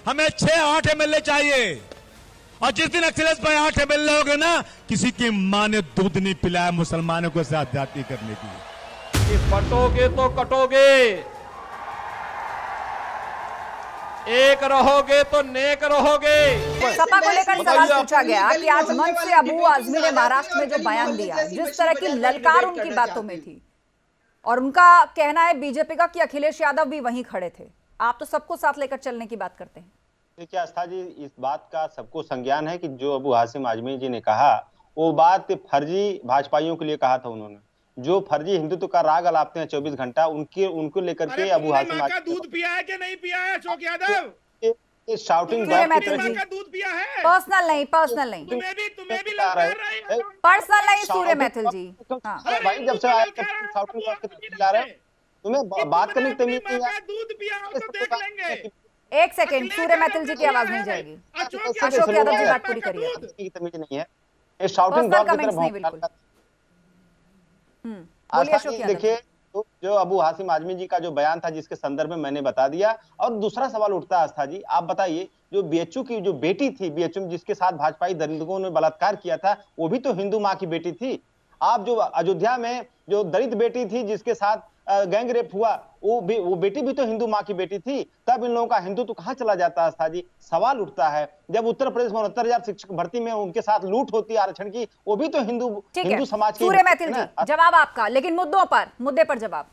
हमें 6-8 एमएलए चाहिए। और जिस दिन अखिलेश भाई 8 एमएलए हो गए ना, किसी की मां ने दूध नहीं पिलाया मुसलमानों को ज्यादती करने की। कि बटोगे तो कटोगे, एक रहोगे तो नेक रहोगे। सपा को लेकर सवाल पूछा गया कि आज मंच से अबू आजमी ने महाराष्ट्र में जो बयान दिया, जिस तरह की ललकार उनकी बातों में थी, और उनका कहना है बीजेपी का कि अखिलेश यादव भी वहीं खड़े थे। आप तो सबको साथ लेकर चलने की बात करते हैं। देखिए आस्था जी, इस बात का सबको संज्ञान है कि जो अबू हाशिम आजमी जी ने कहा वो बात फर्जी भाजपाइयों के लिए कहा था। उन्होंने जो फर्जी हिंदुत्व का राग अलापते हैं 24 घंटा, उनको लेकर के अबू हाशिम का दूध पिया है कि नहीं पिया है अशोक यादव? शाउटिंग का दूध पिया है? पर्सनल नहीं, पर्सनल नहीं, तुम्हें भी लगा रहे हैं। पर्सनल नहीं सूर्य मैथिल जी। भाई जब से शाउटिंग करके चिल्ला रहे हो, तुम्हें बात करने की तमीज नहीं है। दूध पिया हो तो देख लेंगे। एक सेकंड, सूर्य मैथिल जी की आवाज नहीं जाएगी। अशोक यादव जी बात पूरी करिए। तमीज नहीं है, ये शाउटिंग डॉग की तरफ। देखिए तो जो अबू हाशिम आजमी जी का जो बयान था, जिसके संदर्भ में मैंने बता दिया। और दूसरा सवाल उठता है आस्था जी, आप बताइए, जो बीएचयू की जो बेटी थी, बीएचयू जिसके साथ भाजपाई दरिंदों ने बलात्कार किया था, वो भी तो हिंदू माँ की बेटी थी। आप जो अयोध्या में जो दलित बेटी थी जिसके साथ गैंग रेप हुआ, वो बेटी भी तो हिंदू माँ की बेटी थी। तब इन लोगों का हिंदू तो कहाँ चला जाता है आस्था जी? सवाल उठता है, जब उत्तर प्रदेश में 69,000 शिक्षक भर्ती में उनके साथ लूट होती है आरक्षण की, वो भी तो हिंदू समाज की। सूर्य मैथिल जी, जवाब आपका, लेकिन मुद्दे पर जवाब।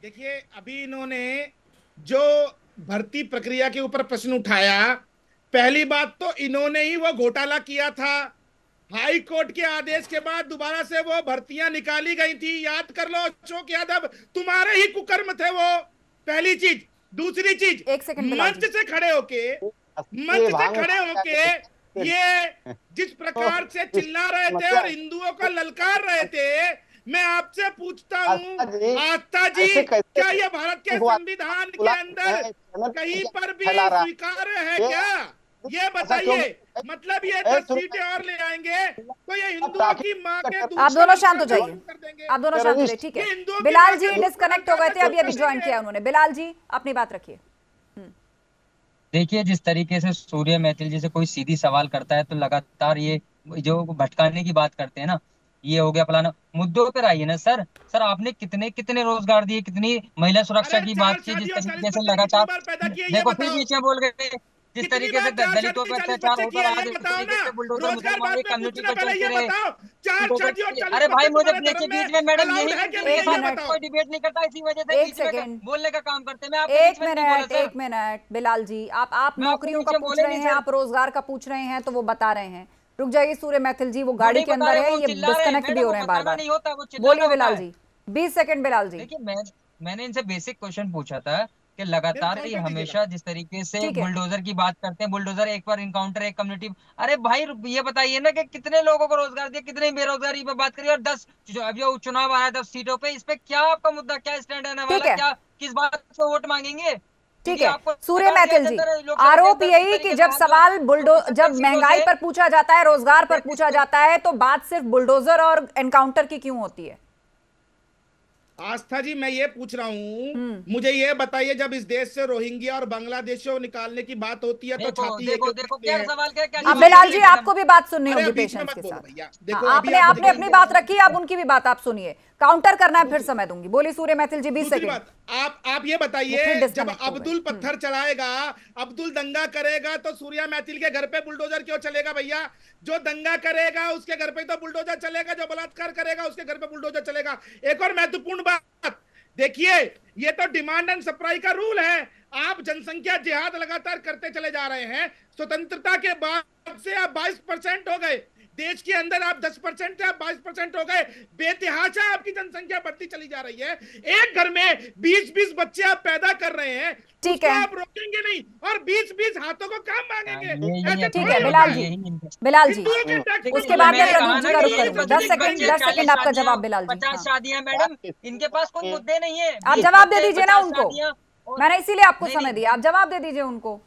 देखिए, अभी इन्होंने जो भर्ती प्रक्रिया के ऊपर प्रश्न उठाया, पहली बात तो इन्होंने ही वो घोटाला किया था। हाई कोर्ट के आदेश के बाद दोबारा से वो भर्तियां निकाली गई थी। याद कर लो अशोक यादव, तुम्हारे ही कुकर्म थे वो, पहली चीज। दूसरी चीज, मंच से खड़े होके ये जिस प्रकार से चिल्ला रहे थे और हिंदुओं को ललकार रहे थे, मैं आपसे पूछता हूँ आस्था जी, क्या ये भारत के संविधान के अंदर कहीं पर भी स्वीकार्य है क्या? ये बताइए। मतलब ये 10 सीटें और ले आएंगे तो ये हिंदुओं की मां के दूध। आप दोनों शांत हो जाइए, आप दोनों शांत हो जाइए, ठीक है। बिलाल जी डिस्कनेक्ट हो गए थे, अभी ज्वाइन किया उन्होंने। बिलाल जी अपनी बात रखिए। देखिए, जिस तरीके से सूर्य मैथिल जी से कोई सीधी सवाल करता है तो लगातार ये जो भटकाने की बात करते हैं ना, ये हो गया फलाना। मुद्दों पर आइए ना सर। आपने कितने रोजगार दिए, कितनी महिला सुरक्षा की बात की, जिस तरीके से लगातार देखो फिर बीच में बोल गए, जिस तरीके से दलितों पर अत्याचार होता रहा, जिस तरीके से बुलडोजर मुसलमानों की कम्युनिटी पर चलते रहे। अरे भाई, मुझे देखिए बीच में मैडम यही कोई डिबेट नहीं करता, इसी वजह से बीच में बोलने का काम करते हैं। मैं एक मिनट बिलाल जी, आप नौकरियों का पूछ रहे हैं, आप रोजगार का पूछ रहे हैं, तो वो बता रहे हैं। रुक जाइए सूर्य मैथिल जी, वो गाड़ी के अंदर है, ये डिस्कनेक्ट भी हो रहे हैं बार बार। बोलिए बिलाल जी, 20 सेकंड बिलाल जी। देखिए, मैंने इनसे बेसिक क्वेश्चन पूछा था कि लगातार ये हमेशा जिस तरीके से बुलडोजर की बात करते हैं, बुलडोजर एक बार इनकाउंटर, एक कम्युनिटी। अरे भाई ये बताइए ना कि कितने लोगों को रोजगार दिया, कितने बेरोजगारी पे बात करिए, और 10 जो चुनाव आया 10 सीटों पे, इस पे क्या आपका मुद्दा, क्या स्टैंड है वाला, क्या किस बात पे वोट मांगेंगे? ठीक है सूर्य मैथिल जी, आरोप यही कि जब सवाल जब महंगाई पर पूछा जाता है, रोजगार पर पूछा जाता है, तो बात सिर्फ बुलडोजर और एनकाउंटर की क्यों होती है? आस्था जी, मैं ये पूछ रहा हूँ, मुझे ये बताइए, जब इस देश से रोहिंग्या और बांग्लादेशियों निकालने की बात होती है तो छाती देखो क्या सवाल क्या। अब बिलाल जी आपको भी बात सुननी होगी पेशेंस के साथ। आपने अपनी बात रखी, अब उनकी भी बात आप सुनिए। काउंटर करना है, फिर समय दूंगी। बोलिए सूर्य मैथिल जी, 20 सेकंड। आप ये बताइए, जब अब्दुल पत्थर चलाएगा, अब्दुल दंगा करेगा, तो सूर्य मैथिल के घर पे बुलडोजर क्यों चलेगा भैया? जो दंगा करेगा उसके घर पे तो बुलडोजर चलेगा, जो बलात्कार करेगा उसके घर पे बुलडोजर चलेगा। एक और महत्वपूर्ण बात देखिए, ये तो डिमांड एंड सप्लाई का रूल है। आप जनसंख्या जिहाद लगातार करते चले जा रहे हैं। स्वतंत्रता के बाद से आप 22% हो गए, देश के अंदर आप 10% थे, आप 22% हो गए। बेतहाशा आपकी जनसंख्या बढ़ती चली जा रही है। एक घर में 20-20 बच्चे आप पैदा कर रहे हैं, ठीक है, आप रोकेंगे नहीं और 20-20 हाथों को काम मांगेंगे। ठीक है बिलाल जी, उसके बाद में प्रदीप जी का रुख करूंगा। 10 सेकंड आपका जवाब बिलाल जी। 50 शादियां मैडम, इनके पास कोई मुद्दे नहीं है। आप जवाब दे दीजिए ना उनको, मैंने इसीलिए आपको समय दिया, आप जवाब दे दीजिए उनको।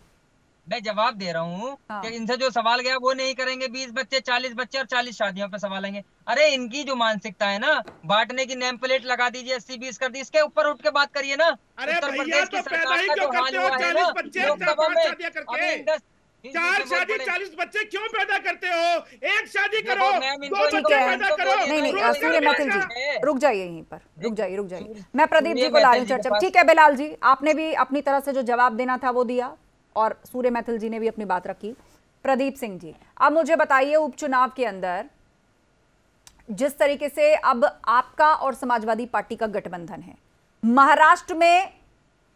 मैं जवाब दे रहा हूँ हाँ। कि इनसे जो सवाल गया वो नहीं करेंगे, 20 बच्चे 40 बच्चे और 40 शादियों पे सवाल आएंगे। अरे इनकी जो मानसिकता है ना, बांटने की नेम प्लेट लगा दीजिए, 80-20 कर दी, इसके ऊपर उठ के बात करिए ना। अरे उत्तर भैया प्रदेश की तो पैदा सरकार ही का क्यों जो हाल करते हो? हुआ है 40 ना बच्चे लोकसभा 5 में, शादियां करके, अभी 4 शादी 40 बच्चे क्यों पैदा करते हो? एक शादी करो, मैम, 2 इनको बच्चे पैदा करो। नहीं सूर्य मैथिल जी रुक जाइए यहीं पर, रुक जाइए। मैं प्रदीप जी को ला रही हूँ चर्चा। ठीक है बिलाल जी, आपने भी अपनी तरह से जो जवाब देना था वो दिया और सूर्य मैथिल जी ने भी अपनी बात रखी। प्रदीप सिंह जी, अब मुझे बताइए, उपचुनाव के अंदर जिस तरीके से अब आपका और समाजवादी पार्टी का गठबंधन है, महाराष्ट्र में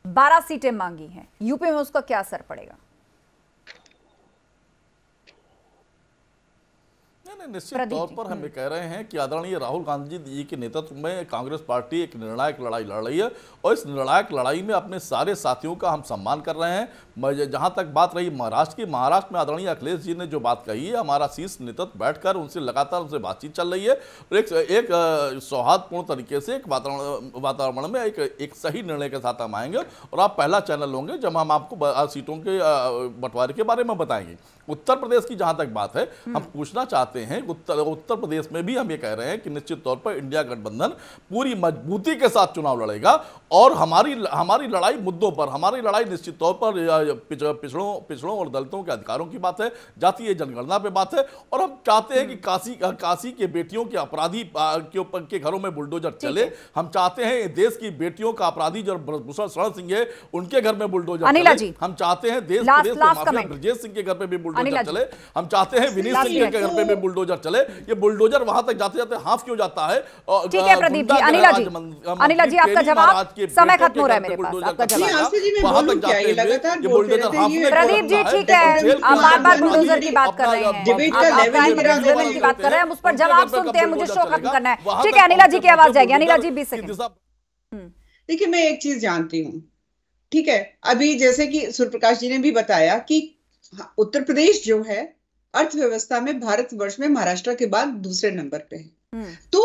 12 सीटें मांगी हैं, यूपी में उसका क्या असर पड़ेगा? निश्चित तौर पर हम ये कह रहे हैं कि आदरणीय राहुल गांधी जी के नेतृत्व में कांग्रेस पार्टी एक निर्णायक लड़ाई लड़ रही है और इस निर्णायक लड़ाई में अपने सारे साथियों का हम सम्मान कर रहे हैं। जहां तक बात रही महाराष्ट्र की, महाराष्ट्र में आदरणीय अखिलेश जी ने जो बात कही है, हमारा शीर्ष नेतृत्व बैठकर उनसे लगातार उनसे बातचीत चल रही है और एक सौहार्दपूर्ण तरीके से एक वातावरण में एक सही निर्णय के साथ हम आएंगे और आप पहला चैनल होंगे जब हम आपको सीटों के बंटवारे के बारे में बताएंगे। उत्तर प्रदेश की जहां तक बात है, हम पूछना चाहते हैं, उत्तर प्रदेश में भी हम ये कह रहे हैं कि निश्चित तौर पर इंडिया गठबंधन पूरी मजबूती के साथ चुनाव लड़ेगा और हमारी लड़ाई मुद्दों पर, हमारी लड़ाई निश्चित तौर पर पिछड़ों और दलितों के अधिकारों की बात है, जातीय जनगणना पे बात है और हम चाहते हैं कि काशी के बेटियों के अपराधी के घरों में बुलडोजर चले। हम चाहते हैं देश की बेटियों का अपराधी जो भूषण शरण सिंह है उनके घर में बुलडोजर चले। हम चाहते हैं देश माफिया ब्रजेश सिंह के घर पे भी बुलडोजर चले। हम चाहते हैं विनीत सिंह के घर पे भी बुलडोजर चले। ये बुलडोजर वहां तक जाते जाते हाफ क्यों जाता है? ठीक है प्रदीप जी। अनिला जी आपका जवाब, समय खत्म हो रहा है मेरे पास, आपका जवाब प्रदीप जी। ठीक है, आप बार बार बुलडोजर की बात कर रहे हैं, की बात कर रहे हैं, हम उस पर जवाब सुनते हैं, मुझे शो खत्म करना है। ठीक है अनिला जी की आवाज जाएगी। अनिला जी 20 सेकंड। देखिए मैं एक चीज जानती हूँ, ठीक है, अभी जैसे कि सूर्यप्रकाश जी ने भी बताया कि उत्तर प्रदेश जो है अर्थव्यवस्था में भारतवर्ष में महाराष्ट्र के बाद दूसरे नंबर पे है। तो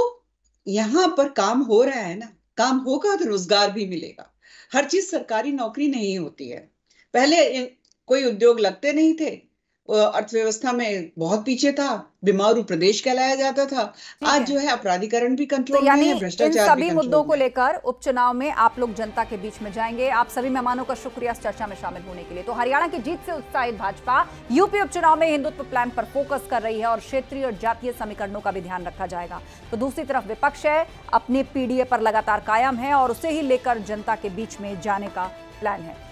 यहाँ पर काम हो रहा है ना, काम होगा तो रोजगार भी मिलेगा। हर चीज सरकारी नौकरी नहीं होती है। पहले कोई उद्योग लगते नहीं थे, अर्थव्यवस्था में बहुत पीछे था, बीमारू प्रदेश कहलाया जाता था। आज जो है अपराधीकरण भी कंट्रोल में है, भ्रष्टाचार सभी मुद्दों को लेकर उपचुनाव में आप लोग जनता के बीच में जाएंगे। आप सभी मेहमानों का शुक्रिया इस चर्चा में शामिल होने के लिए। तो हरियाणा की जीत से उत्साहित भाजपा यूपी उपचुनाव में हिंदुत्व प्लान पर फोकस कर रही है और क्षेत्रीय और जातीय समीकरणों का भी ध्यान रखा जाएगा। तो दूसरी तरफ विपक्ष है, अपने पीडीए पर लगातार कायम है और उसे ही लेकर जनता के बीच में जाने का प्लान है।